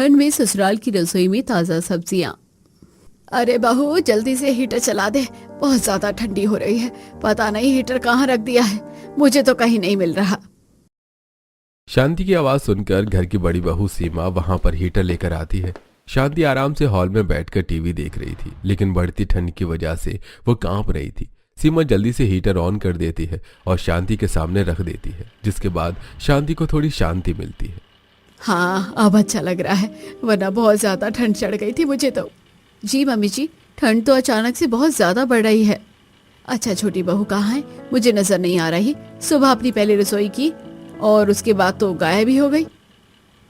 ठंड में ससुराल की रसोई में ताजा सब्जियां। अरे बहू जल्दी से हीटर चला दे, बहुत ज्यादा ठंडी हो रही है। पता नहीं हीटर कहाँ रख दिया है, मुझे तो कहीं नहीं मिल रहा। शांति की आवाज सुनकर घर की बड़ी बहू सीमा वहां पर हीटर लेकर आती है। शांति आराम से हॉल में बैठकर टीवी देख रही थी, लेकिन बढ़ती ठंड की वजह से वो कांप रही थी। सीमा जल्दी से हीटर ऑन कर देती है और शांति के सामने रख देती है, जिसके बाद शांति को थोड़ी शांति मिलती है। हाँ अब अच्छा लग रहा है, वरना बहुत ज्यादा ठंड चढ़ गई थी मुझे तो। जी मम्मी जी, ठंड तो अचानक से बहुत ज्यादा बढ़ रही है। अच्छा छोटी बहू कहाँ है, मुझे नजर नहीं आ रही। सुबह अपनी पहली रसोई की और उसके बाद तो गायब ही हो गई।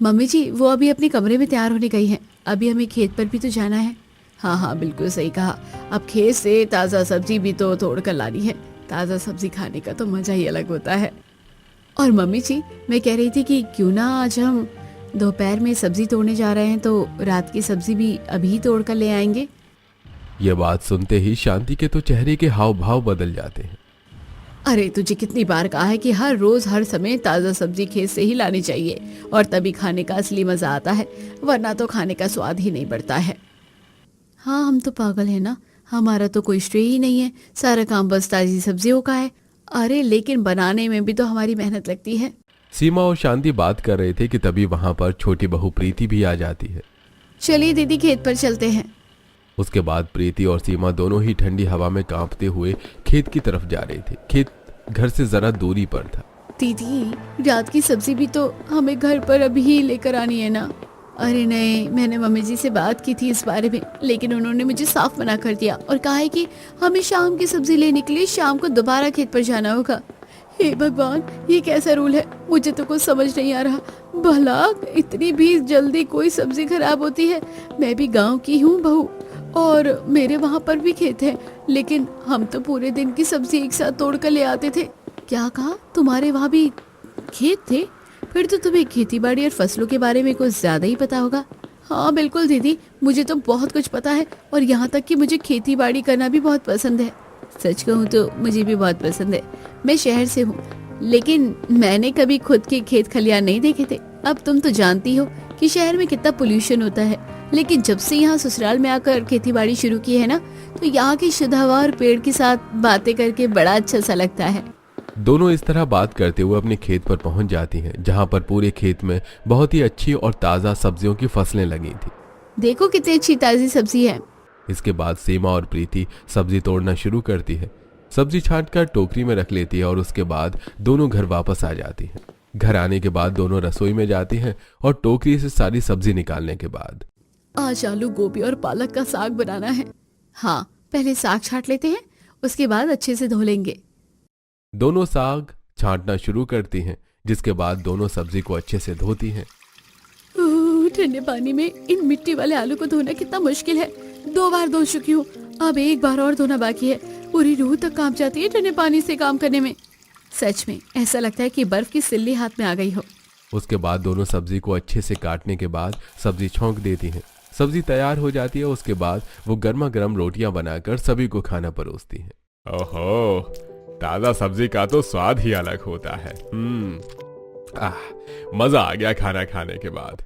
मम्मी जी वो अभी अपने कमरे में तैयार होने गई हैं, अभी हमें खेत पर भी तो जाना है। हाँ हाँ बिल्कुल सही कहा, अब खेत से ताज़ा सब्जी भी तो तोड़ कर लानी है। ताज़ा सब्जी खाने का तो मज़ा ही अलग होता है। और मम्मी जी मैं कह रही थी कि क्यों ना आज हम दोपहर में सब्जी तोड़ने जा रहे हैं तो रात की सब्जी भी अभी तोड़ कर ले आएंगे। यह बात सुनते ही शांति के तो चेहरे के हाव भाव बदल जाते हैं। अरे तुझे कितनी बार कहा है कि हर रोज हर समय ताज़ा सब्जी खेत से ही लानी चाहिए, और तभी खाने का असली मज़ा आता है, वरना तो खाने का स्वाद ही नहीं बढ़ता है। हाँ हम तो पागल है ना, हमारा तो कोई श्रेय ही नहीं है, सारा काम बस ताज़ी सब्जियों का है। अरे लेकिन बनाने में भी तो हमारी मेहनत लगती है। सीमा और शांति बात कर रहे थे कि तभी वहां पर छोटी बहू प्रीति भी आ जाती है। चलिए दीदी खेत पर चलते हैं। उसके बाद प्रीति और सीमा दोनों ही ठंडी हवा में कांपते हुए खेत की तरफ जा रहे थे। खेत घर से जरा दूरी पर था। दीदी रात की सब्जी भी तो हमें घर पर अभी ही लेकर आनी है ना। अरे नहीं, मैंने मम्मी जी से बात की थी इस बारे में, लेकिन उन्होंने मुझे साफ मना कर दिया और कहा है कि हमें शाम की सब्जी लेने के लिए शाम को दोबारा खेत पर जाना होगा। हे भगवान, ये कैसा रूल है, मुझे तो कुछ समझ नहीं आ रहा। भला इतनी भी जल्दी कोई सब्जी खराब होती है? मैं भी गांव की हूँ बहू और मेरे वहाँ पर भी खेत है, लेकिन हम तो पूरे दिन की सब्जी एक साथ तोड़ कर ले आते थे। क्या कहा, तुम्हारे वहाँ भी खेत थे? फिर तो तुम्हें खेती बाड़ी और फसलों के बारे में कुछ ज्यादा ही पता होगा। हाँ बिल्कुल दीदी, मुझे तो बहुत कुछ पता है, और यहाँ तक कि मुझे खेती बाड़ी करना भी बहुत पसंद है। सच कहूँ तो मुझे भी बहुत पसंद है। मैं शहर से हूँ, लेकिन मैंने कभी खुद के खेत खलियान नहीं देखे थे। अब तुम तो जानती हो कि शहर में कितना पोल्यूशन होता है, लेकिन जब से यहाँ ससुराल में आकर खेती बाड़ी शुरू की है ना, तो यहाँ की शुद्ध हवा और पेड़ के साथ बातें करके बड़ा अच्छा सा लगता है। दोनों इस तरह बात करते हुए अपने खेत पर पहुंच जाती हैं, जहां पर पूरे खेत में बहुत ही अच्छी और ताज़ा सब्जियों की फसलें लगी थी। देखो कितनी अच्छी ताज़ी सब्जी है। इसके बाद सीमा और प्रीति सब्जी तोड़ना शुरू करती है। सब्जी छांटकर टोकरी में रख लेती है और उसके बाद दोनों घर वापस आ जाती हैं। घर आने के बाद दोनों रसोई में जाती हैं और टोकरी से सारी सब्जी निकालने के बाद आज आलू गोभी और पालक का साग बनाना है। हाँ पहले साग छांट लेते हैं, उसके बाद अच्छे से धो लेंगे। दोनों साग छांटना शुरू करती हैं, जिसके बाद दोनों सब्जी को अच्छे से धोती हैं। ठंडे पानी में इन मिट्टी वाले आलू को धोना कितना मुश्किल है। 2 बार धो चुकी हूँ, अब एक बार और धोना बाकी है। पूरी रूह तक कांप जाती है ठंडे पानी से काम करने में। सच में ऐसा लगता है कि बर्फ की सिल्ली हाथ में आ गई हो। उसके बाद दोनों सब्जी को अच्छे से काटने के बाद सब्जी छौंक देती हैं। सब्जी तैयार हो जाती है। उसके बाद वो गर्मा गर्म रोटियां बनाकर सभी को खाना परोसती हैं। ओहो, ताजा सब्जी का तो स्वाद ही अलग होता है। मजा आ गया खाना खाने के बाद।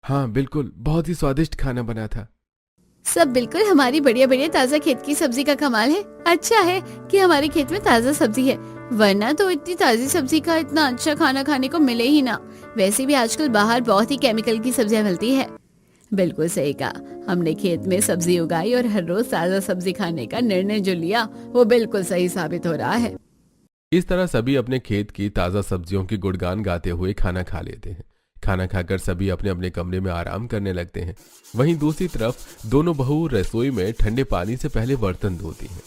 हाँ बिल्कुल, बहुत ही स्वादिष्ट खाना बना था। सब बिल्कुल हमारी बढ़िया बढ़िया ताज़ा खेत की सब्जी का कमाल है। अच्छा है कि हमारे खेत में ताज़ा सब्जी है, वरना तो इतनी ताज़ी सब्जी का इतना अच्छा खाना खाने को मिले ही ना। वैसे भी आजकल बाहर बहुत ही केमिकल की सब्जियां मिलती है। बिल्कुल सही कहा, हमने खेत में सब्जी उगाई और हर रोज ताज़ा सब्जी खाने का निर्णय जो लिया वो बिल्कुल सही साबित हो रहा है। इस तरह सभी अपने खेत की ताज़ा सब्जियों की गुणगान गाते हुए खाना खा लेते हैं। खाना खाकर सभी अपने अपने कमरे में आराम करने लगते हैं। वहीं दूसरी तरफ दोनों बहू रसोई में ठंडे पानी से पहले बर्तन धोती हैं।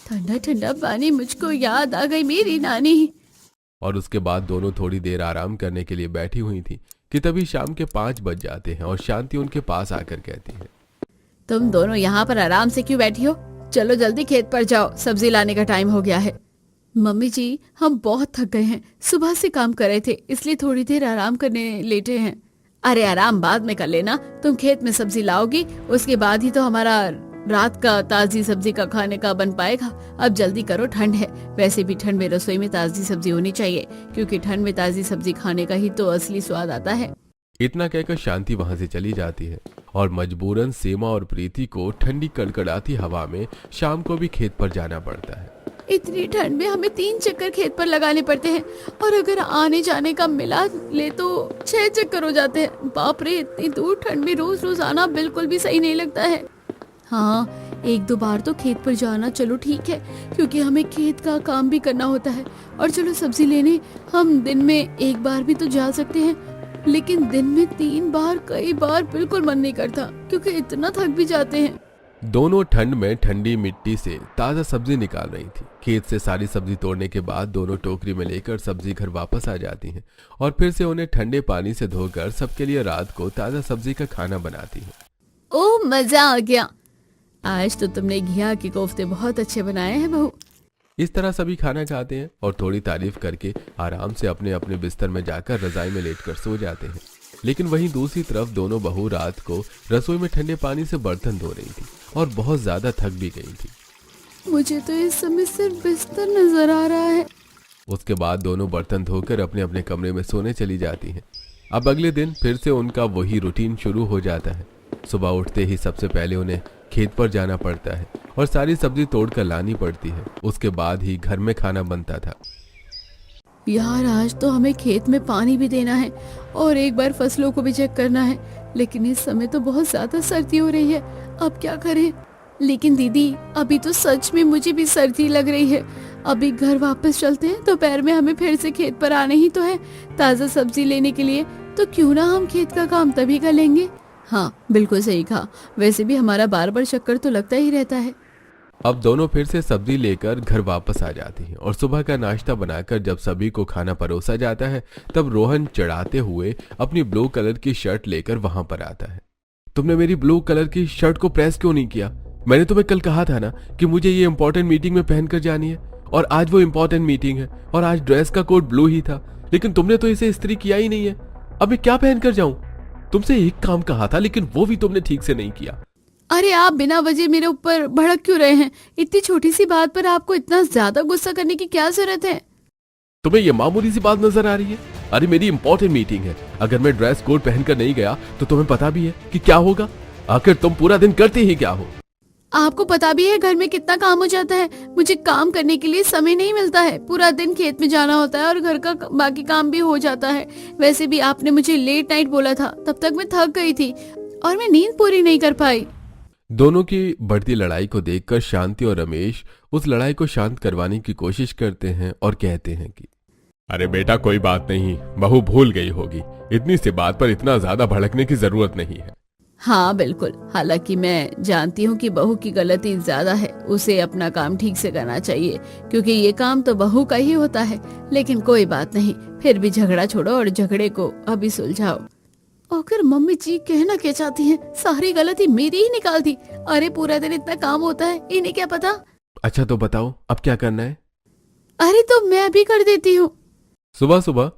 ठंडा ठंडा पानी, मुझको याद आ गई मेरी नानी। और उसके बाद दोनों थोड़ी देर आराम करने के लिए बैठी हुई थी कि तभी शाम के 5 बज जाते हैं और शांति उनके पास आकर कहती है, तुम दोनों यहाँ पर आराम से क्यों बैठी हो? चलो जल्दी खेत पर जाओ, सब्जी लाने का टाइम हो गया है। मम्मी जी हम बहुत थक गए हैं, सुबह से काम कर रहे थे, इसलिए थोड़ी देर आराम करने लेटे हैं। अरे आराम बाद में कर लेना, तुम खेत में सब्जी लाओगी, उसके बाद ही तो हमारा रात का ताजी सब्जी का खाने का बन पाएगा। अब जल्दी करो, ठंड है। वैसे भी ठंड में रसोई में ताजी सब्जी होनी चाहिए, क्योंकि ठंड में ताजी सब्जी खाने का ही तो असली स्वाद आता है। इतना कहकर शांति वहां से चली जाती है और मजबूरन सीमा और प्रीति को ठंडी कड़कड़ाती हवा में शाम को भी खेत पर जाना पड़ता है। इतनी ठंड में हमें 3 चक्कर खेत पर लगाने पड़ते हैं और अगर आने जाने का मिला ले तो 6 चक्कर हो जाते हैं। बाप रे, इतनी दूर ठंड में रोज रोज आना बिल्कुल भी सही नहीं लगता है। हाँ, 1-2 बार तो खेत पर जाना चलो ठीक है, क्योंकि हमें खेत का काम भी करना होता है। और चलो सब्जी लेने हम दिन में 1 बार भी तो जा सकते हैं, लेकिन दिन में 3 बार कई बार बिल्कुल मन नहीं करता, क्योंकि इतना थक भी जाते हैं। दोनों ठंड में ठंडी मिट्टी से ताजा सब्जी निकाल रही थी। खेत से सारी सब्जी तोड़ने के बाद दोनों टोकरी में लेकर सब्जी घर वापस आ जाती हैं और फिर से उन्हें ठंडे पानी से धोकर सबके लिए रात को ताजा सब्जी का खाना बनाती हैं। ओह, मजा आ गया। आज तो तुमने घिया के कोफ्ते बहुत अच्छे बनाए हैं बहू। इस तरह सभी खाना खाते हैं और थोड़ी तारीफ करके आराम से अपने अपने बिस्तर में जाकर रजाई में लेटकर सो जाते हैं। लेकिन वहीं दूसरी तरफ दोनों बहू रात को रसोई में ठंडे पानी से बर्तन धो रही थी और बहुत ज्यादा थक भी गई थी। मुझे तो इस समय सिर्फ बिस्तर नजर आ रहा है। उसके बाद दोनों बर्तन धोकर अपने अपने कमरे में सोने चली जाती हैं। अब अगले दिन फिर से उनका वही रूटीन शुरू हो जाता है। सुबह उठते ही सबसे पहले उन्हें खेत पर जाना पड़ता है और सारी सब्जी तोड़कर लानी पड़ती है। उसके बाद ही घर में खाना बनता था। यार, आज तो हमें खेत में पानी भी देना है और एक बार फसलों को भी चेक करना है, लेकिन इस समय तो बहुत ज्यादा सर्दी हो रही है। अब क्या करें? लेकिन दीदी, अभी तो सच में मुझे भी सर्दी लग रही है। अभी घर वापस चलते हैं, दोपहर में हमें फिर से खेत पर आना ही तो है ताजा सब्जी लेने के लिए। तो क्यों ना हम खेत का काम तभी कर लेंगे। हाँ, बिल्कुल सही कहा। वैसे भी हमारा बार बार चक्कर तो लगता ही रहता है। अब दोनों फिर से सब्जी लेकर घर वापस आ जाती हैं और सुबह का नाश्ता बनाकर जब सभी को खाना परोसा जाता है तब रोहन चढ़ाते हुए अपनी ब्लू कलर की शर्ट लेकर वहां पर आता है। तुमने मेरी ब्लू कलर की शर्ट को प्रेस क्यों नहीं किया? मैंने तुम्हें कल कहा था ना कि मुझे ये इंपॉर्टेंट मीटिंग में पहनकर जानी है, और आज वो इंपॉर्टेंट मीटिंग है और आज ड्रेस का कोड ब्लू ही था, लेकिन तुमने तो इसे इस्त्री किया ही नहीं है। अब मैं क्या पहनकर जाऊं? तुमसे एक काम कहा था, लेकिन वो भी तुमने ठीक से नहीं किया। अरे, आप बिना वजह मेरे ऊपर भड़क क्यों रहे हैं? इतनी छोटी सी बात पर आपको इतना ज्यादा गुस्सा करने की क्या जरूरत है? तुम्हें ये मामूली सी बात नजर आ रही है? अरे, मेरी इंपॉर्टेंट मीटिंग है। अगर मैं ड्रेस कोड पहनकर नहीं गया तो तुम्हें पता भी है कि क्या होगा। आखिर तुम पूरा दिन करते ही क्या हो? आपको पता भी है घर में कितना काम हो जाता है। मुझे काम करने के लिए समय नहीं मिलता है। पूरा दिन खेत में जाना होता है और घर का बाकी काम भी हो जाता है। वैसे भी आपने मुझे लेट नाइट बोला था, तब तक मैं थक गई थी और मैं नींद पूरी नहीं कर पाई। दोनों की बढ़ती लड़ाई को देखकर शांति और रमेश उस लड़ाई को शांत करवाने की कोशिश करते हैं और कहते हैं कि अरे बेटा, कोई बात नहीं, बहू भूल गई होगी। इतनी सी बात पर इतना ज्यादा भड़कने की जरूरत नहीं है। हाँ बिल्कुल, हालांकि मैं जानती हूँ कि बहू की गलती ज्यादा है। उसे अपना काम ठीक से करना चाहिए, क्योंकि ये काम तो बहू का ही होता है। लेकिन कोई बात नहीं, फिर भी झगड़ा छोड़ो और झगड़े को अभी सुलझाओ। आखिर मम्मी जी कहना क्या चाहती हैं? सारी गलती मेरी ही निकाल दी। अरे, पूरा दिन इतना काम होता है, इन्हें क्या पता। अच्छा तो बताओ अब क्या करना है? अरे, तो मैं अभी कर देती हूँ। सुबह सुबह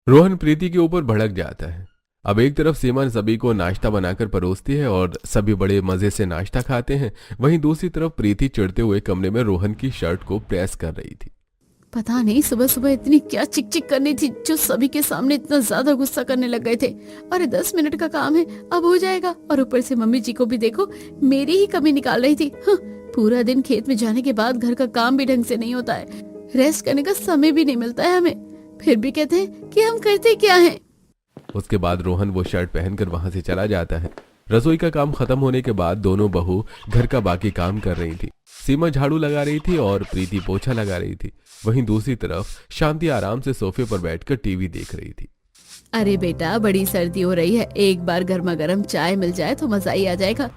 रोहन प्रीति के ऊपर भड़क जाता है। अब एक तरफ सीमा सभी को नाश्ता बनाकर परोसती है और सभी बड़े मजे से नाश्ता खाते हैं, वहीं दूसरी तरफ प्रीति चिढ़ते हुए कमरे में रोहन की शर्ट को प्रेस कर रही थी। पता नहीं सुबह सुबह इतनी क्या चिक चिक करनी थी जो सभी के सामने इतना ज्यादा गुस्सा करने लग गए थे। अरे 10 मिनट का काम है, अब हो जाएगा। और ऊपर से मम्मी जी को भी देखो, मेरी ही कमी निकाल रही थी। हाँ, पूरा दिन खेत में जाने के बाद घर का काम भी ढंग से नहीं होता है, रेस्ट करने का समय भी नहीं मिलता है हमें। फिर भी कहते हैं कि हम करते क्या हैं। उसके बाद रोहन वो शर्ट पहनकर वहां से चला जाता है। रसोई का काम खत्म होने के बाद दोनों बहू घर का बाकी काम कर रही थी। सीमा झाड़ू लगा रही थी और प्रीति पोछा लगा रही थी। वहीं दूसरी तरफ शांति आराम से सोफे पर बैठकर टीवी देख रही थी। अरे बेटा, बड़ी सर्दी हो रही है, एक बार गर्मा गर्म चाय मिल जाए तो मजा ही आ जाएगा।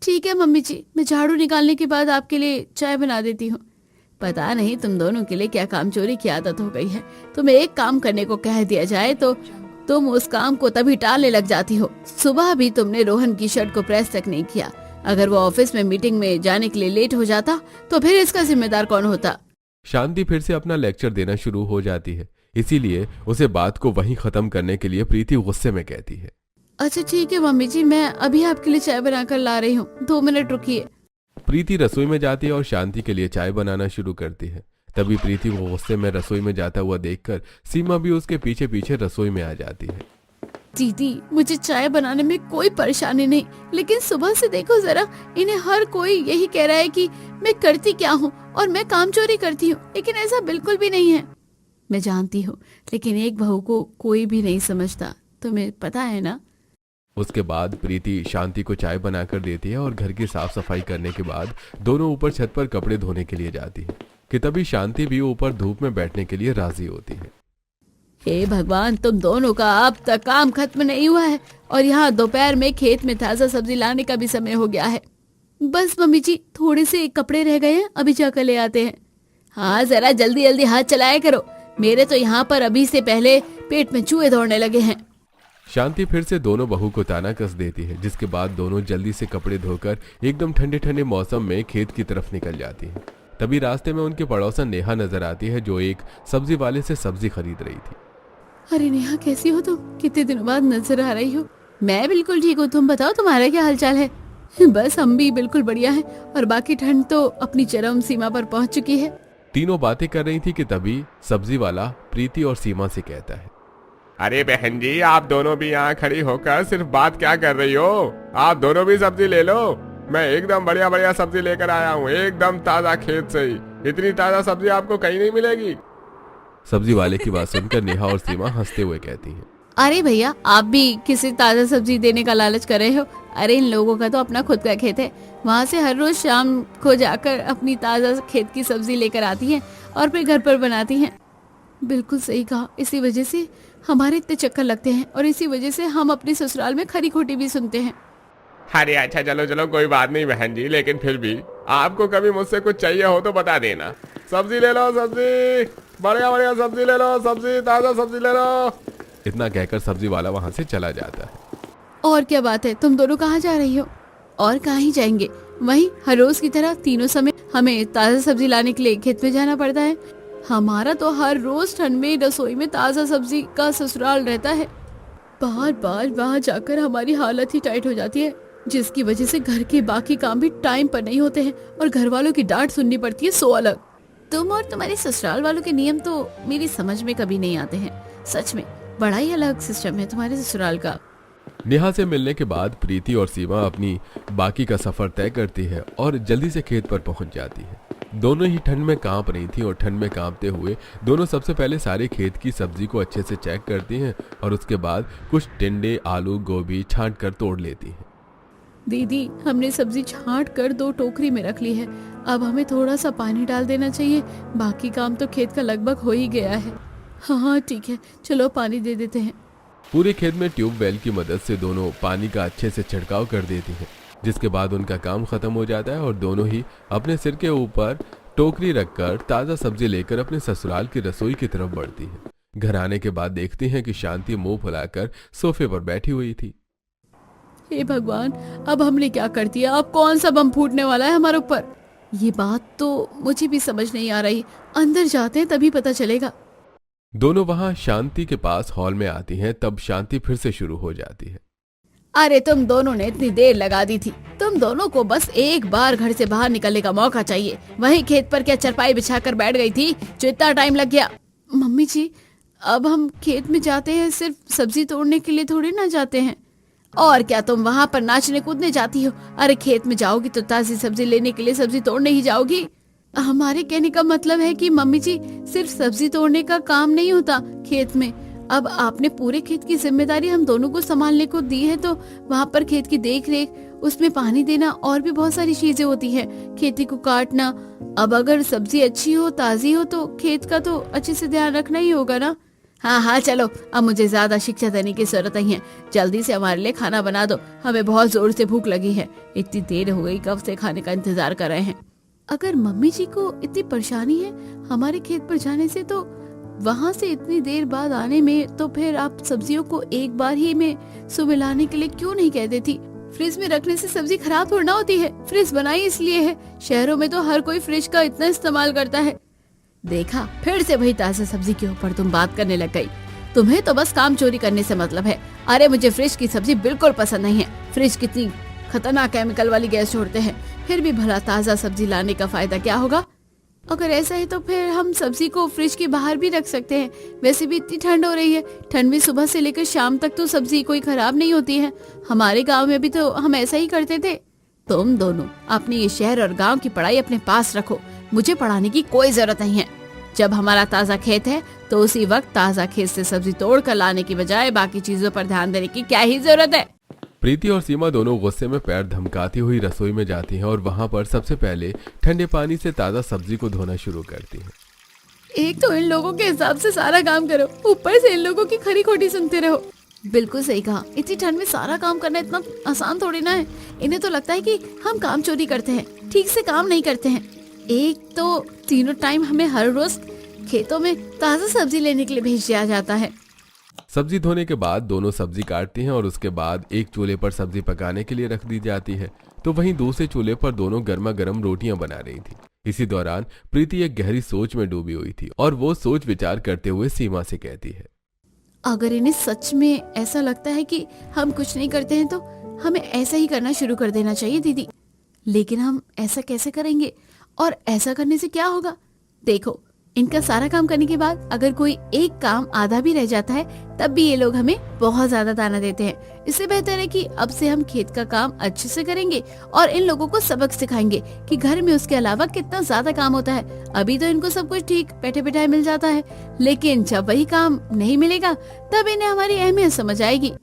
ठीक है मम्मी जी, मैं झाड़ू निकालने के बाद आपके लिए चाय बना देती हूँ। पता नहीं तुम दोनों के लिए क्या काम चोरी की आदत हो गई है। तुम्हें एक काम करने को कह दिया जाए तो तुम उस काम को तभी टालने लग जाती हो। सुबह भी तुमने रोहन की शर्ट को प्रेस तक नहीं किया। अगर वो ऑफिस में मीटिंग में जाने के लिए लेट हो जाता तो फिर इसका जिम्मेदार कौन होता? शांति फिर से अपना लेक्चर देना शुरू हो जाती है, इसीलिए उसे बात को वहीं खत्म करने के लिए प्रीति गुस्से में कहती है, अच्छा ठीक है मम्मी जी, मैं अभी आपके लिए चाय बनाकर ला रही हूँ, 2 मिनट रुकिए। प्रीति रसोई में जाती है और शांति के लिए चाय बनाना शुरू करती है। तभी प्रीति को गुस्से में रसोई में जाता हुआ देखकर सीमा भी उसके पीछे पीछे रसोई में आ जाती है। दीदी मुझे चाय बनाने में कोई परेशानी नहीं, लेकिन सुबह से देखो जरा, इन्हें हर कोई यही कह रहा है कि मैं करती क्या हूँ और मैं काम चोरी करती हूँ, लेकिन ऐसा बिल्कुल भी नहीं है। मैं जानती हूँ, लेकिन एक बहू को कोई भी नहीं समझता, तुम्हें पता है ना। उसके बाद प्रीति शांति को चाय बनाकर देती है और घर की साफ सफाई करने के बाद दोनों ऊपर छत पर कपड़े धोने के लिए जाती है कि तभी शांति भी ऊपर धूप में बैठने के लिए राजी होती है। हे भगवान, तुम दोनों का अब तक काम खत्म नहीं हुआ है और यहाँ दोपहर में खेत में ताजा सब्जी लाने का भी समय हो गया है। बस मम्मी जी, थोड़े से कपड़े रह गए हैं, अभी जाकर ले आते हैं। हाँ, जरा जल्दी जल्दी हाथ चलाया करो, मेरे तो यहाँ पर अभी से पहले पेट में चूहे दौड़ने लगे हैं। शांति फिर से दोनों बहू को ताना कस देती है, जिसके बाद दोनों जल्दी से कपड़े धोकर एकदम ठंडे ठंडे मौसम में खेत की तरफ निकल जाती है। तभी रास्ते में उनकी पड़ोसन नेहा नजर आती है, जो एक सब्जी वाले से सब्जी खरीद रही थी। अरे नेहा, कैसी हो तुम? कितने दिनों बाद नजर आ रही हो। मैं बिल्कुल ठीक हूँ, तुम बताओ तुम्हारा क्या हालचाल है? बस हम भी बिल्कुल बढ़िया हैं और बाकी ठंड तो अपनी चरम सीमा पर पहुँच चुकी है। तीनों बातें कर रही थी कि तभी सब्जी वाला प्रीति और सीमा से कहता है, अरे बहन जी, आप दोनों भी यहाँ खड़ी होकर सिर्फ बात क्या कर रही हो? आप दोनों भी सब्जी ले लो। मैं एकदम बढ़िया बढ़िया सब्जी लेकर आया हूँ, एकदम ताजा खेत से ही। इतनी ताजा सब्जी आपको कहीं नहीं मिलेगी। सब्जी वाले की बात सुनकर नेहा और सीमा हंसते हुए कहती हैं, अरे भैया, आप भी किसी ताजा सब्जी देने का लालच कर रहे हो? अरे इन लोगों का तो अपना खुद का खेत है, वहाँ से हर रोज शाम को जाकर अपनी ताजा खेत की सब्जी लेकर आती हैं और फिर घर पर बनाती हैं। बिल्कुल सही कहा, इसी वजह से हमारे इतने चक्कर लगते हैं और इसी वजह से हम अपने ससुराल में खरी खोटी भी सुनते हैं। अरे अच्छा, चलो चलो, कोई बात नहीं बहन जी, लेकिन फिर भी आपको कभी मुझसे कुछ चाहिए हो तो बता देना। सब्जी ले लो, सब्जी, बढ़िया बढ़िया सब्जी ले लो, सब्जी, ताजा सब्जी ले लो। इतना कहकर सब्जी वाला वहाँ से चला जाता है। और क्या बात है, तुम दोनों कहाँ जा रही हो? और कहाँ ही जाएंगे, वहीं हर रोज की तरह तीनों समय हमें ताजा सब्जी लाने के लिए खेत में जाना पड़ता है। हमारा तो हर रोज ठंड में रसोई में ताजा सब्जी का ससुराल रहता है। बार बार वहाँ जाकर हमारी हालत ही टाइट हो जाती है, जिसकी वजह से घर के बाकी काम भी टाइम पर नहीं होते हैं और घर वालों की डांट सुननी पड़ती है सो अलग। तुम और तुम्हारे ससुराल वालों के नियम तो मेरी समझ में कभी नहीं आते हैं। सच में बड़ा ही अलग सिस्टम है तुम्हारे ससुराल का। नेहा से मिलने के बाद प्रीति और सीमा अपनी बाकी का सफर तय करती है और जल्दी से खेत पर पहुंच जाती है। दोनों ही ठंड में कांप रही थी और ठंड में कांपते हुए दोनों सबसे पहले सारे खेत की सब्जी को अच्छे से चेक करती हैं और उसके बाद कुछ टिंडे, आलू, गोभी छांट कर तोड़ लेती हैं। दीदी, हमने सब्जी छांट कर 2 टोकरी में रख ली है, अब हमें थोड़ा सा पानी डाल देना चाहिए, बाकी काम तो खेत का लगभग हो ही गया है। हाँ ठीक है, चलो पानी दे देते हैं। पूरे खेत में ट्यूबवेल की मदद से दोनों पानी का अच्छे से छिड़काव कर देती हैं, जिसके बाद उनका काम खत्म हो जाता है और दोनों ही अपने सिर के ऊपर टोकरी रखकर ताजा सब्जी लेकर अपने ससुराल की रसोई की तरफ बढ़ती है। घर आने के बाद देखती हैं कि शांति मुंह फुलाकर सोफे पर बैठी हुई थी। हे भगवान, अब हमने क्या कर दिया? अब कौन सा बम फूटने वाला है हमारे ऊपर? ये बात तो मुझे भी समझ नहीं आ रही, अंदर जाते हैं तभी पता चलेगा। दोनों वहां शांति के पास हॉल में आती हैं, तब शांति फिर से शुरू हो जाती है। अरे तुम दोनों ने इतनी देर लगा दी थी, तुम दोनों को बस एक बार घर से बाहर निकलने का मौका चाहिए। वहीं खेत पर क्या चरपाई बिछाकर बैठ गई थी जो इतना टाइम लग गया? मम्मी जी, अब हम खेत में जाते हैं सिर्फ सब्जी तोड़ने के लिए थोड़ी ना जाते हैं। और क्या तुम वहाँ पर नाचने कूदने जाती हो? अरे खेत में जाओगी तो ताजी सब्जी लेने के लिए सब्जी तोड़ने ही जाओगी। हमारे कहने का मतलब है कि मम्मी जी, सिर्फ सब्जी तोड़ने का काम नहीं होता खेत में। अब आपने पूरे खेत की जिम्मेदारी हम दोनों को संभालने को दी है, तो वहाँ पर खेत की देख रेख, उसमें पानी देना और भी बहुत सारी चीजें होती है, खेती को काटना। अब अगर सब्जी अच्छी हो, ताजी हो, तो खेत का तो अच्छे से ध्यान रखना ही होगा ना। हाँ हाँ चलो, अब मुझे ज्यादा शिक्षा देने की जरूरत नहीं है, जल्दी से हमारे लिए खाना बना दो, हमें बहुत जोर से भूख लगी है, इतनी देर हो गई, कब से खाने का इंतजार कर रहे हैं। अगर मम्मी जी को इतनी परेशानी है हमारे खेत पर जाने से, तो वहाँ से इतनी देर बाद आने में, तो फिर आप सब्जियों को एक बार ही में सुबह लाने के लिए क्यों नहीं कह देती? फ्रिज में रखने से सब्जी खराब थोड़ा होती है, फ्रिज बनाई इसलिए है। शहरों में तो हर कोई फ्रिज का इतना इस्तेमाल करता है। देखा, फिर से वही ताजा सब्जी के ऊपर तुम बात करने लग गई। तुम्हें तो बस काम चोरी करने से मतलब है। अरे मुझे फ्रिज की सब्जी बिल्कुल पसंद नहीं है। फ्रिज कितनी खतरनाक केमिकल वाली गैस छोड़ते हैं, फिर भी भला ताजा सब्जी लाने का फायदा क्या होगा? अगर ऐसा है तो फिर हम सब्जी को फ्रिज के बाहर भी रख सकते हैं। वैसे भी इतनी ठंड हो रही है, ठंड में सुबह से लेकर शाम तक तो सब्जी कोई खराब नहीं होती है। हमारे गांव में भी तो हम ऐसा ही करते थे। तुम दोनों अपनी ये शहर और गांव की पढ़ाई अपने पास रखो, मुझे पढ़ाने की कोई जरूरत नहीं है। जब हमारा ताजा खेत है तो उसी वक्त ताजा खेत से सब्जी तोड़ कर लाने की बजाय बाकी चीजों पर ध्यान देने की क्या ही जरूरत है। प्रीति और सीमा दोनों गुस्से में पैर धमकाती हुई रसोई में जाती हैं और वहां पर सबसे पहले ठंडे पानी से ताजा सब्जी को धोना शुरू करती हैं। एक तो इन लोगों के हिसाब से सारा काम करो, ऊपर से इन लोगों की खरी खोटी सुनते रहो। बिल्कुल सही कहा, इतनी ठंड में सारा काम करना इतना आसान थोड़ी ना है। इन्हें तो लगता है कि हम काम चोरी करते हैं, ठीक से काम नहीं करते हैं। एक तो तीनों टाइम हमें हर रोज खेतों में ताजा सब्जी लेने के लिए भेज दिया जाता है। सब्जी धोने के बाद दोनों सब्जी काटती हैं और उसके बाद एक चूल्हे पर सब्जी पकाने के लिए रख दी जाती है, तो वहीं दूसरे चूल्हे पर दोनों गर्मा गर्म रोटियां बना रही थी। इसी दौरान प्रीति एक गहरी सोच में डूबी हुई थी और वो सोच विचार करते हुए सीमा से कहती है, अगर इन्हें सच में ऐसा लगता है कि हम कुछ नहीं करते हैं तो हमें ऐसा ही करना शुरू कर देना चाहिए दीदी। लेकिन हम ऐसा कैसे करेंगे और ऐसा करने से क्या होगा? देखो, इनका सारा काम करने के बाद अगर कोई एक काम आधा भी रह जाता है तब भी ये लोग हमें बहुत ज्यादा ताना देते हैं। इससे बेहतर है कि अब से हम खेत का काम अच्छे से करेंगे और इन लोगों को सबक सिखाएंगे कि घर में उसके अलावा कितना ज्यादा काम होता है। अभी तो इनको सब कुछ ठीक बैठे बैठाए मिल जाता है, लेकिन जब वही काम नहीं मिलेगा तब इन्हें हमारी अहमियत समझ आएगी।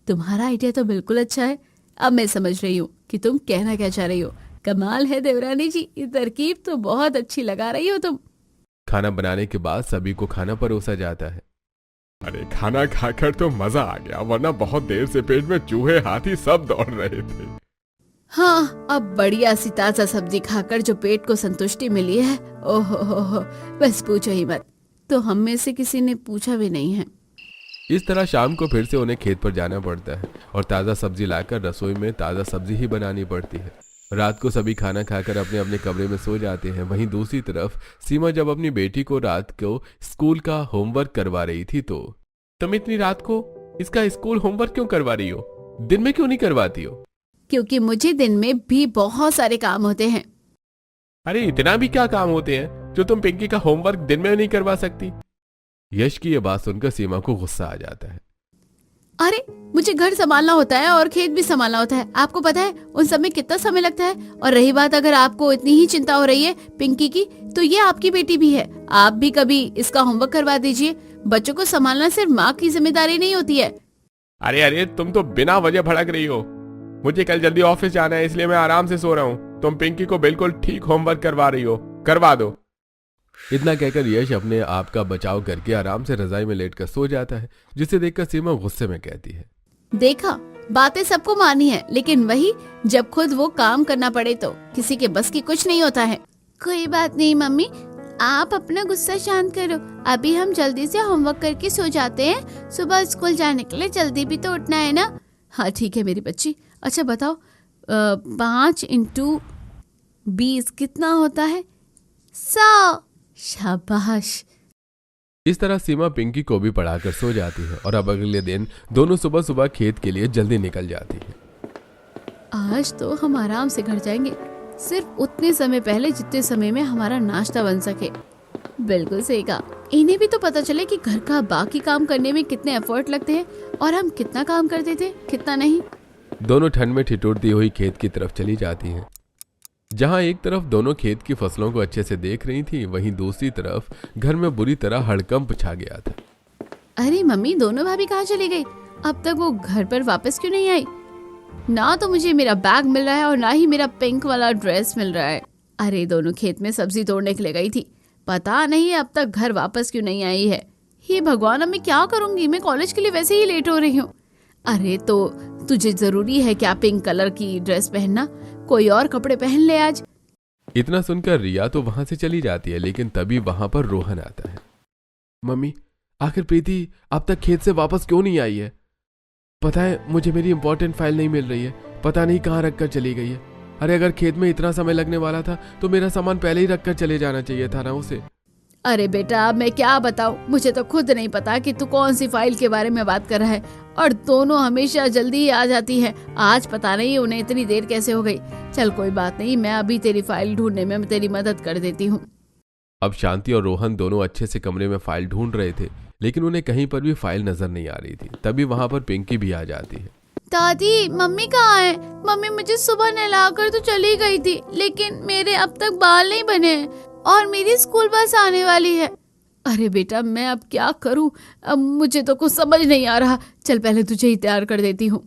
तुम्हारा आइडिया तो बिल्कुल अच्छा है, अब मैं समझ रही हूँ कि तुम कहना क्या चाह रही हो। कमाल है देवरानी जी, ये तरकीब तो बहुत अच्छी लगा रही हो तुम। खाना बनाने के बाद सभी को खाना परोसा जाता है। अरे खाना खाकर तो मजा आ गया, वरना बहुत देर से पेट में चूहे हाथी सब दौड़ रहे थे। हाँ, अब बढ़िया सी ताजा सब्जी खाकर जो पेट को संतुष्टि मिली है, ओहो, बस पूछो ही मत। तो हम में से किसी ने पूछा भी नहीं है। इस तरह शाम को फिर से उन्हें खेत पर जाना पड़ता है और ताजा सब्जी लाकर रसोई में ताजा सब्जी ही बनानी पड़ती है। रात को सभी खाना खाकर अपने अपने कमरे में सो जाते हैं। वहीं दूसरी तरफ सीमा जब अपनी बेटी को रात को स्कूल का होमवर्क करवा रही थी तो, तुम इतनी रात को इसका स्कूल होमवर्क क्यों करवा रही हो? दिन में क्यों नहीं करवाती हो? क्योंकि मुझे दिन में भी बहुत सारे काम होते हैं। अरे इतना भी क्या काम होते हैं जो तुम पिंकी का होमवर्क दिन में नहीं करवा सकती? यश की यह बात सुनकर सीमा को गुस्सा आ जाता है। अरे मुझे घर संभालना होता है और खेत भी संभालना होता है, आपको पता है उन सब में कितना समय लगता है। और रही बात अगर आपको इतनी ही चिंता हो रही है पिंकी की, तो ये आपकी बेटी भी है, आप भी कभी इसका होमवर्क करवा दीजिए। बच्चों को संभालना सिर्फ माँ की जिम्मेदारी नहीं होती है। अरे तुम तो बिना वजह भड़क रही हो। मुझे कल जल्दी ऑफिस जाना है, इसलिए मैं आराम से सो रहा हूँ। तुम पिंकी को बिल्कुल ठीक होमवर्क करवा रही हो, करवा दो। इतना कहकर यश अपने आप का बचाव करके आराम से रजाई में लेटकर सो जाता है, जिसे देखकर सीमा गुस्से में कहती है, देखा, बातें सबको मानी है, लेकिन वही जब खुद वो काम करना पड़े तो किसी के बस की कुछ नहीं होता है। कोई बात नहीं मम्मी, आप अपना गुस्सा शांत करो। अभी हम जल्दी से होमवर्क करके सो जाते हैं, सुबह स्कूल जाने के लिए जल्दी भी तो उठना है ना। हाँ ठीक है मेरी बच्ची। अच्छा बताओ, 5 × 20 कितना होता है? 100। शाबाश। इस तरह सीमा पिंकी को भी पढ़ाकर सो जाती है और अब अगले दिन दोनों सुबह सुबह खेत के लिए जल्दी निकल जाती है। आज तो हम आराम से घर जाएंगे, सिर्फ उतने समय पहले जितने समय में हमारा नाश्ता बन सके। बिल्कुल सही कहा, इन्हें भी तो पता चले कि घर का बाकी काम करने में कितने एफर्ट लगते हैं और हम कितना काम करते थे, कितना नहीं। दोनों ठंड में ठिठुरती हुई खेत की तरफ चली जाती हैं। जहां एक तरफ दोनों खेत की फसलों को अच्छे से देख रही थी, वहीं दूसरी तरफ घर में बुरी तरह हड़कंप छा गया था। अरे मम्मी, दोनों भाभी कहाँ चली गई? अब तक वो घर पर वापस क्यों नहीं आई? ना तो मुझे मेरा बैग मिल रहा है और ना ही मेरा पिंक वाला ड्रेस मिल रहा है। अरे दोनों खेत में सब्जी तोड़ने के लिए गई थी, पता नहीं अब तक घर वापस क्यों नहीं आई है। हे भगवान, अब मैं क्या करूंगी? मैं कॉलेज के लिए वैसे ही लेट हो रही हूँ। अरे तो तुझे जरूरी है क्या पिंक कलर की ड्रेस पहनना? कोई और कपड़े पहन ले आज। इतना सुनकर रिया तो वहां से चली जाती है, लेकिन तभी वहां पर रोहन आता है। मम्मी, आखिर प्रीति अब तक खेत से वापस क्यों नहीं आई है? पता है मुझे मेरी इंपॉर्टेंट फाइल नहीं मिल रही है, पता नहीं कहाँ रखकर चली गई है। अरे अगर खेत में इतना समय लगने वाला था तो मेरा सामान पहले ही रखकर चले जाना चाहिए था ना उसे। अरे बेटा, अब मैं क्या बताऊं, मुझे तो खुद नहीं पता कि तू कौन सी फाइल के बारे में बात कर रहा है। और दोनों हमेशा जल्दी ही आ जाती है, आज पता नहीं उन्हें इतनी देर कैसे हो गई। चल कोई बात नहीं, मैं अभी तेरी फाइल ढूंढने में तेरी मदद कर देती हूँ। अब शांति और रोहन दोनों अच्छे से कमरे में फाइल ढूंढ रहे थे, लेकिन उन्हें कहीं पर भी फाइल नजर नहीं आ रही थी। तभी वहां पर पिंकी भी आ जाती है। दादी मम्मी कहाँ है? मम्मी मुझे सुबह नहलाकर तो चली गई थी, लेकिन मेरे अब तक बाल नहीं बने हैं और मेरी स्कूल बस आने वाली है। अरे बेटा मैं अब क्या करूं? अब मुझे तो कुछ समझ नहीं आ रहा। चल पहले तुझे ही तैयार कर देती हूँ।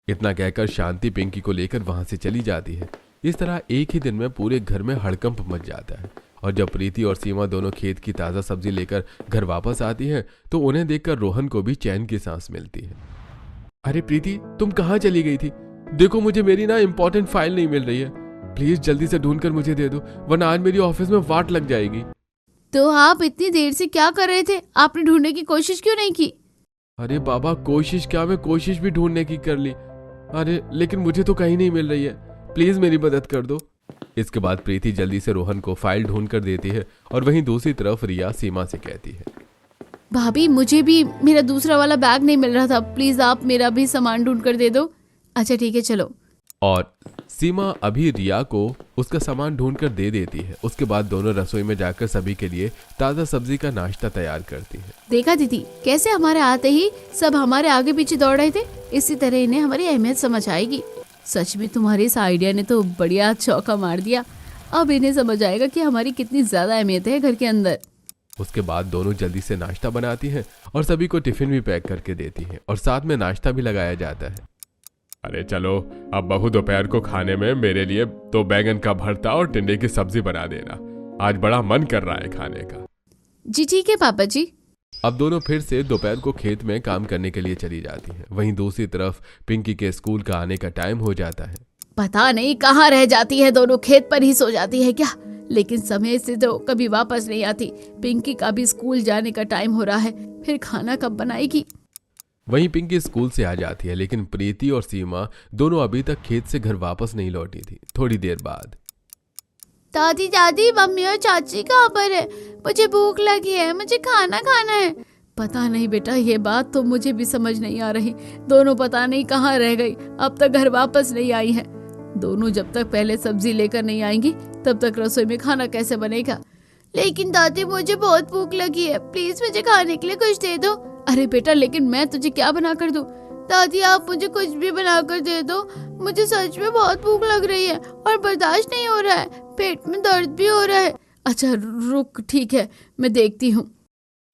इतना कहकर शांति पिंकी को लेकर वहां से चली जाती है। इस तरह एक ही दिन में पूरे घर में हड़कंप मच जाता है। और जब प्रीति और सीमा दोनों खेत की ताज़ा सब्जी लेकर घर वापस आती हैं, तो उन्हें देखकर रोहन को भी चैन की सांस मिलती है। अरे प्रीति, तुम कहाँ चली गई थी? देखो मुझे मेरी ना इम्पोर्टेंट फाइल नहीं मिल रही है। प्लीज जल्दी से ढूंढ कर मुझे दे दो, वरना आज मेरी ऑफिस में वाट लग जाएगी। तो आप इतनी देर से क्या कर रहे थे? आपने ढूंढने की कोशिश क्यों नहीं की? अरे बाबा कोशिश क्या, मैं कोशिश भी ढूंढने की कर ली। अरे लेकिन मुझे तो कहीं नहीं मिल रही है। प्लीज मेरी मदद कर दो। इसके बाद प्रीति जल्दी से रोहन को फाइल ढूंढ कर देती है और वहीं दूसरी तरफ रिया सीमा से कहती है, भाभी मुझे भी मेरा दूसरा वाला बैग नहीं मिल रहा था, प्लीज आप मेरा भी सामान ढूंढ कर दे दो। अच्छा ठीक है चलो। और सीमा अभी रिया को उसका सामान ढूंढ कर दे देती है। उसके बाद दोनों रसोई में जाकर सभी के लिए ताज़ा सब्जी का नाश्ता तैयार करती है। देखा दीदी कैसे हमारे आते ही सब हमारे आगे पीछे दौड़ रहे थे? इसी तरह इन्हें हमारी अहमियत समझ आएगी। सच में तुम्हारे इस आइडिया ने तो बढ़िया चौका मार दिया। अब इन्हें समझ आएगा कि हमारी कितनी ज्यादा अहमियत है घर के अंदर। उसके बाद दोनों जल्दी से नाश्ता बनाती हैं और सभी को टिफिन भी पैक करके देती हैं और साथ में नाश्ता भी लगाया जाता है। अरे चलो अब बहू दोपहर को खाने में मेरे लिए 2 बैंगन का भरता और टिंडे की सब्जी बना देना। आज बड़ा मन कर रहा है खाने का। जी ठीक है पापा जी। अब दोनों फिर से दोपहर को खेत में काम करने के लिए चली जाती हैं। वहीं दूसरी तरफ पिंकी के स्कूल का आने का टाइम हो जाता है। पता नहीं कहाँ रह जाती है, दोनों खेत पर ही सो जाती है क्या? लेकिन समय से तो कभी वापस नहीं आती। पिंकी का भी स्कूल जाने का टाइम हो रहा है, फिर खाना कब बनाएगी? वहीं पिंकी स्कूल से आ जाती है, लेकिन प्रीति और सीमा दोनों अभी तक खेत से घर वापस नहीं लौटी थी। थोड़ी देर बाद दादी दादी मम्मी और चाची कहाँ पर है? मुझे भूख लगी है, मुझे खाना खाना है। पता नहीं बेटा, ये बात तो मुझे भी समझ नहीं आ रही। दोनों पता नहीं कहाँ रह गई, अब तक घर वापस नहीं आई है। दोनों जब तक पहले सब्जी लेकर नहीं आएंगी तब तक रसोई में खाना कैसे बनेगा? लेकिन दादी मुझे बहुत भूख लगी है, प्लीज मुझे खाने के लिए कुछ दे दो। अरे बेटा लेकिन मैं तुझे क्या बना कर दूं? दादी आप मुझे कुछ भी बना कर दे दो, मुझे सच में बहुत भूख लग रही है और बर्दाश्त नहीं हो रहा है, पेट में दर्द भी हो रहा है। अच्छा रुक, ठीक है मैं देखती हूँ।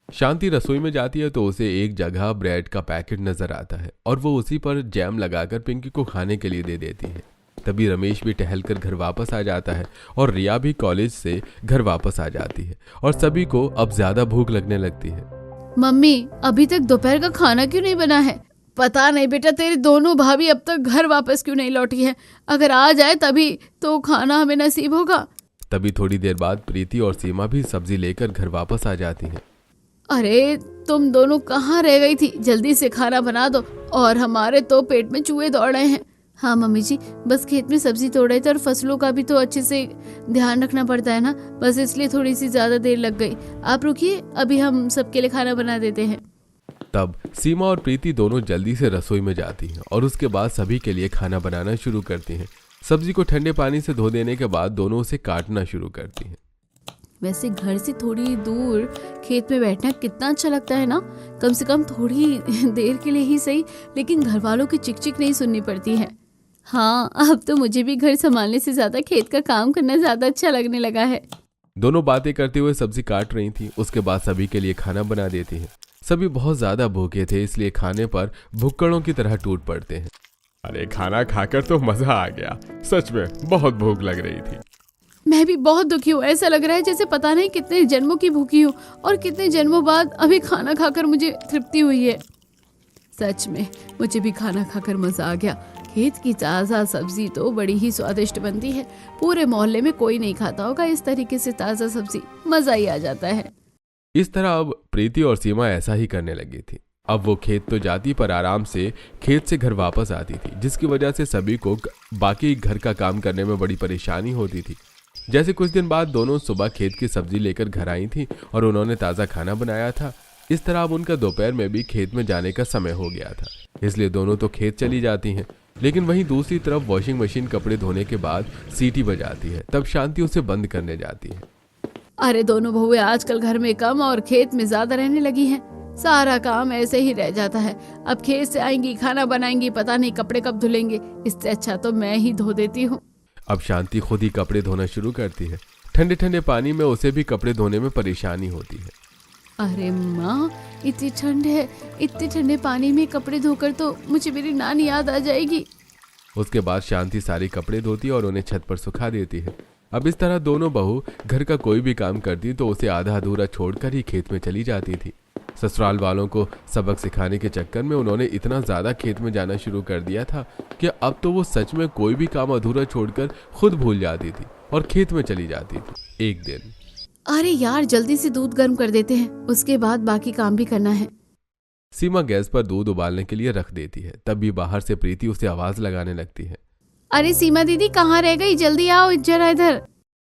शांति रसोई में जाती है तो उसे एक जगह ब्रेड का पैकेट नजर आता है और वो उसी पर जैम लगाकर पिंकी को खाने के लिए दे देती है। तभी रमेश भी टहलकर घर वापस आ जाता है और रिया भी कॉलेज से घर वापस आ जाती है और सभी को अब ज्यादा भूख लगने लगती है। मम्मी अभी तक दोपहर का खाना क्यों नहीं बना है? पता नहीं बेटा, तेरी दोनों भाभी अब तक घर वापस क्यों नहीं लौटी है? अगर आ जाए तभी तो खाना हमें नसीब होगा। तभी थोड़ी देर बाद प्रीति और सीमा भी सब्जी लेकर घर वापस आ जाती हैं। अरे तुम दोनों कहाँ रह गई थी? जल्दी से खाना बना दो, और हमारे तो पेट में चूहे दौड़ रहे हैं। हाँ मम्मी जी, बस खेत में सब्जी तोड़ रहे थे और फसलों का भी तो अच्छे से ध्यान रखना पड़ता है ना, बस इसलिए थोड़ी सी ज्यादा देर लग गई। आप रुकिए, अभी हम सबके लिए खाना बना देते हैं। तब सीमा और प्रीति दोनों जल्दी से रसोई में जाती हैं और उसके बाद सभी के लिए खाना बनाना शुरू करती हैं। सब्जी को ठंडे पानी से धो देने के बाद दोनों उसे काटना शुरू करती हैं। वैसे घर से थोड़ी दूर खेत में बैठना कितना अच्छा लगता है ना, कम से कम थोड़ी देर के लिए ही सही, लेकिन घर वालों की चिक-चिक नहीं सुननी पड़ती है। हाँ, अब तो मुझे भी घर संभालने से ज्यादा खेत का काम करना ज्यादा अच्छा लगने लगा है। दोनों बातें करते हुए सब्जी काट रही थी। उसके बाद सभी के लिए खाना बना देती हैं। सभी बहुत ज्यादा भूखे थे, इसलिए खाने पर भुक्कड़ों की तरह टूट पड़ते हैं। अरे खाना खाकर तो मजा आ गया, सच में बहुत भूख लग रही थी। मैं भी बहुत दुखी हूँ, ऐसा लग रहा है जैसे पता नहीं कितने जन्मों की भूखी हूँ और कितने जन्मों बाद अभी खाना खाकर मुझे तृप्ति हुई है। सच में मुझे भी खाना खाकर मजा आ गया। खेत की ताज़ा सब्जी तो बड़ी ही स्वादिष्ट बनती है। पूरे मोहल्ले में कोई नहीं खाता होगा इस तरीके से ताज़ा सब्जी, मजा ही आ जाता है। इस तरह अब प्रीति और सीमा ऐसा ही करने लगी थी। अब वो खेत तो जाती पर आराम से खेत से घर वापस आती थी, जिसकी वजह से सभी को बाकी घर का काम करने में बड़ी परेशानी होती थी। जैसे कुछ दिन बाद दोनों सुबह खेत की सब्जी लेकर घर आई थी और उन्होंने ताज़ा खाना बनाया था। इस तरह अब उनका दोपहर में भी खेत में जाने का समय हो गया था, इसलिए दोनों तो खेत चली जाती हैं। लेकिन वहीं दूसरी तरफ वॉशिंग मशीन कपड़े धोने के बाद सीटी बजाती है। तब शांति उसे बंद करने जाती है। अरे दोनों बहुएं आजकल घर में कम और खेत में ज्यादा रहने लगी हैं। सारा काम ऐसे ही रह जाता है। अब खेत से आएंगी, खाना बनाएंगी, पता नहीं कपड़े कब धुलेंगे। इससे अच्छा तो मैं ही धो देती हूँ। अब शांति खुद ही कपड़े धोना शुरू करती है। ठंडे ठंडे पानी में उसे भी कपड़े धोने में परेशानी होती है। अरे माँ, इतनी ठंड है, इतने ठंडे पानी में कपड़े धोकर तो मुझे मेरी नानी याद आ जाएगी। उसके बाद शांति सारे कपड़े धोती है और उन्हें छत पर सुखा देती है। अब इस तरह दोनों बहू घर का कोई भी काम करती तो उसे आधा अधूरा छोड़कर ही खेत में चली जाती थी। ससुराल वालों को सबक सिखाने के चक्कर में उन्होंने इतना ज्यादा खेत में जाना शुरू कर दिया था कि अब तो वो सच में कोई भी काम अधूरा छोड़कर खुद भूल जाती थी और खेत में चली जाती थी। एक दिन, अरे यार, जल्दी से दूध गर्म कर देते हैं, उसके बाद बाकी काम भी करना है। सीमा गैस पर दूध उबालने के लिए रख देती है। तब भी बाहर से प्रीति उसे आवाज लगाने लगती है। अरे सीमा दीदी, कहाँ रह गई? जल्दी आओ जरा इधर।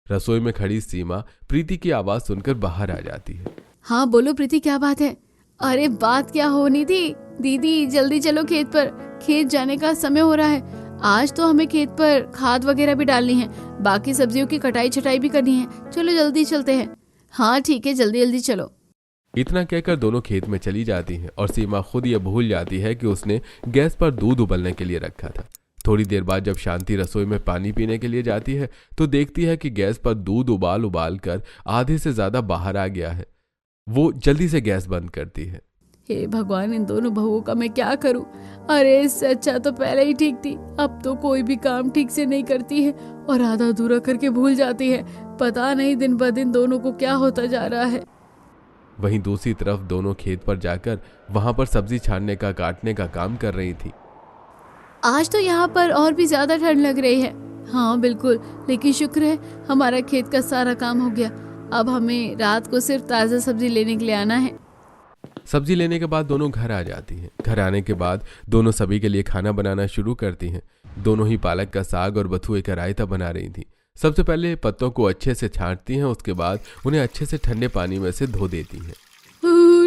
रसोई में खड़ी सीमा प्रीति की आवाज सुनकर बाहर आ जाती है। हाँ बोलो प्रीति, क्या बात है? अरे बात क्या होनी थी दीदी, जल्दी चलो खेत पर, खेत जाने का समय हो रहा है। आज तो हमें खेत पर खाद वगैरह भी डालनी है, बाकी सब्जियों की कटाई छटाई भी करनी है। चलो जल्दी चलते हैं। हाँ ठीक है, जल्दी जल्दी चलो। इतना कहकर दोनों खेत में चली जाती हैं और सीमा खुद ये भूल जाती है कि उसने गैस पर दूध उबलने के लिए रखा था। थोड़ी देर बाद जब शांति रसोई में पानी पीने के लिए जाती है तो देखती है कि गैस पर दूध उबाल कर आधे से ज्यादा बाहर आ गया है। वो जल्दी से गैस बंद करती है। हे भगवान, इन दोनों बहुओं का मैं क्या करूं? अरे इससे अच्छा तो पहले ही ठीक थी। अब तो कोई भी काम ठीक से नहीं करती है और आधा अधूरा करके भूल जाती है। पता नहीं दिन ब दिन दोनों को क्या होता जा रहा है। वहीं दूसरी तरफ दोनों खेत पर जाकर वहां पर सब्जी छानने का काटने का काम कर रही थी। आज तो यहाँ पर और भी ज्यादा ठंड लग रही है। हाँ बिल्कुल, लेकिन शुक्र है हमारा खेत का सारा काम हो गया। अब हमें रात को सिर्फ ताज़ा सब्जी लेने के लिए आना है। सब्जी लेने के बाद दोनों घर आ जाती हैं। घर आने के बाद दोनों सभी के लिए खाना बनाना शुरू करती हैं। दोनों ही पालक का साग और बथुए का रायता बना रही थी। सबसे पहले पत्तों को अच्छे से छांटती हैं, उसके बाद उन्हें अच्छे से ठंडे पानी में से धो देती हैं।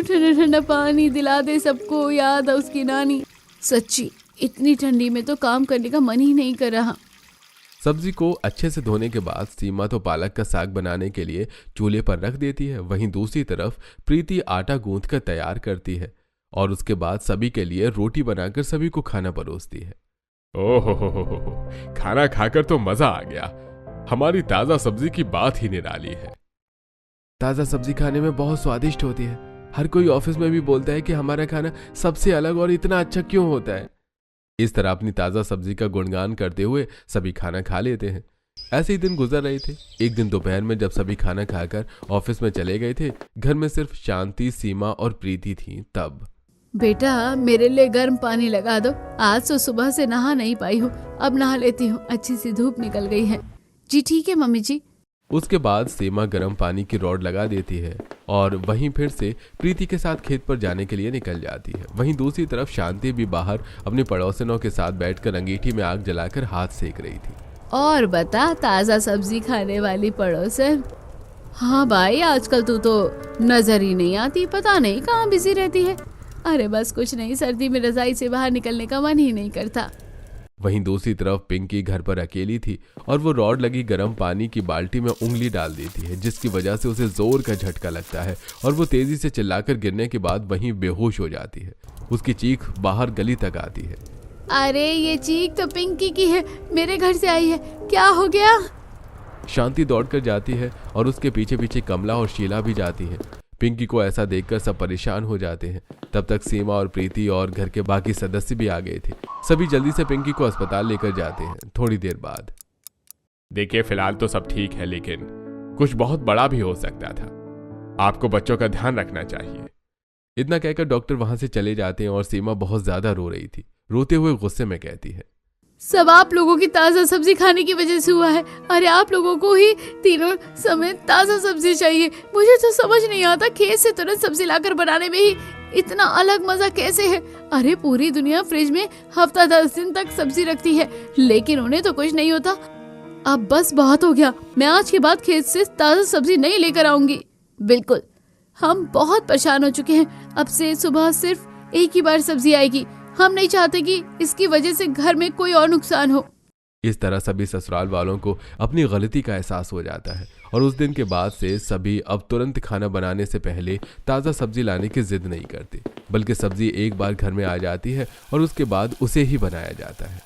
ठंडा ठंडा पानी दिला दे सबको याद है उसकी नानी। सच्ची इतनी ठंडी में तो काम करने का मन ही नहीं कर रहा। सब्जी को अच्छे से धोने के बाद सीमा तो पालक का साग बनाने के लिए चूल्हे पर रख देती है। वहीं दूसरी तरफ प्रीति आटा गूंथ कर तैयार करती है और उसके बाद सभी के लिए रोटी बनाकर सभी को खाना परोसती है। ओहो, खाना खाकर तो मजा आ गया। हमारी ताजा सब्जी की बात ही निराली है। ताजा सब्जी खाने में बहुत स्वादिष्ट होती है। हर कोई ऑफिस में भी बोलता है कि हमारा खाना सबसे अलग और इतना अच्छा क्यों होता है। इस तरह अपनी ताजा सब्जी का गुणगान करते हुए सभी खाना खा लेते हैं। ऐसे ही दिन गुजर रहे थे। एक दिन दोपहर में जब सभी खाना खाकर ऑफिस में चले गए थे, घर में सिर्फ शांति, सीमा और प्रीति थी। तब, बेटा मेरे लिए गर्म पानी लगा दो, आज तो सुबह से नहा नहीं पाई हूँ, अब नहा लेती हूँ, अच्छी सी धूप निकल गई है। जी ठीक है मम्मी जी। उसके बाद सीमा गर्म पानी की रॉड लगा देती है और वहीं फिर से प्रीति के साथ खेत पर जाने के लिए निकल जाती है। वहीं दूसरी तरफ शांति भी बाहर अपने पड़ोसिनों के साथ बैठकर अंगीठी में आग जलाकर हाथ सेक रही थी। और बता, ताजा सब्जी खाने वाली पड़ोसन? हाँ भाई, आजकल तू तो नजर ही नहीं आती, पता नहीं कहाँ बिजी रहती है। अरे बस कुछ नहीं, सर्दी में रजाई से बाहर निकलने का मन ही नहीं करता। वहीं दूसरी तरफ पिंकी घर पर अकेली थी और वो रॉड लगी गर्म पानी की बाल्टी में उंगली डाल देती है, जिसकी वजह से उसे जोर का झटका लगता है और वो तेजी से चिल्लाकर गिरने के बाद वहीं बेहोश हो जाती है। उसकी चीख बाहर गली तक आती है। अरे ये चीख तो पिंकी की है, मेरे घर से आई है, क्या हो गया? शांति दौड़कर जाती है और उसके पीछे पीछे कमला और शीला भी जाती है। पिंकी को ऐसा देखकर सब परेशान हो जाते हैं। तब तक सीमा और प्रीति और घर के बाकी सदस्य भी आ गए थे। सभी जल्दी से पिंकी को अस्पताल लेकर जाते हैं। थोड़ी देर बाद, देखिए फिलहाल तो सब ठीक है, लेकिन कुछ बहुत बड़ा भी हो सकता था। आपको बच्चों का ध्यान रखना चाहिए। इतना कहकर डॉक्टर वहां से चले जाते हैं और सीमा बहुत ज्यादा रो रही थी। रोते हुए गुस्से में कहती है, सब आप लोगों की ताजा सब्जी खाने की वजह से हुआ है। अरे आप लोगों को ही तीनों समय ताजा सब्जी चाहिए। मुझे तो समझ नहीं आता, खेत से तुरंत सब्जी लाकर बनाने में ही इतना अलग मजा कैसे है। अरे पूरी दुनिया फ्रिज में हफ्ता 10 दिन तक सब्जी रखती है, लेकिन उन्हें तो कुछ नहीं होता। अब बस बहुत हो गया, मैं आज के बाद खेत से ताजा सब्जी नहीं लेकर आऊंगी। बिल्कुल, हम बहुत परेशान हो चुके हैं। अब से सुबह सिर्फ एक ही बार सब्जी आएगी। हम नहीं चाहते कि इसकी वजह से घर में कोई और नुकसान हो। इस तरह सभी ससुराल वालों को अपनी गलती का एहसास हो जाता है और उस दिन के बाद से सभी अब तुरंत खाना बनाने से पहले ताज़ा सब्जी लाने की जिद नहीं करते, बल्कि सब्जी एक बार घर में आ जाती है और उसके बाद उसे ही बनाया जाता है।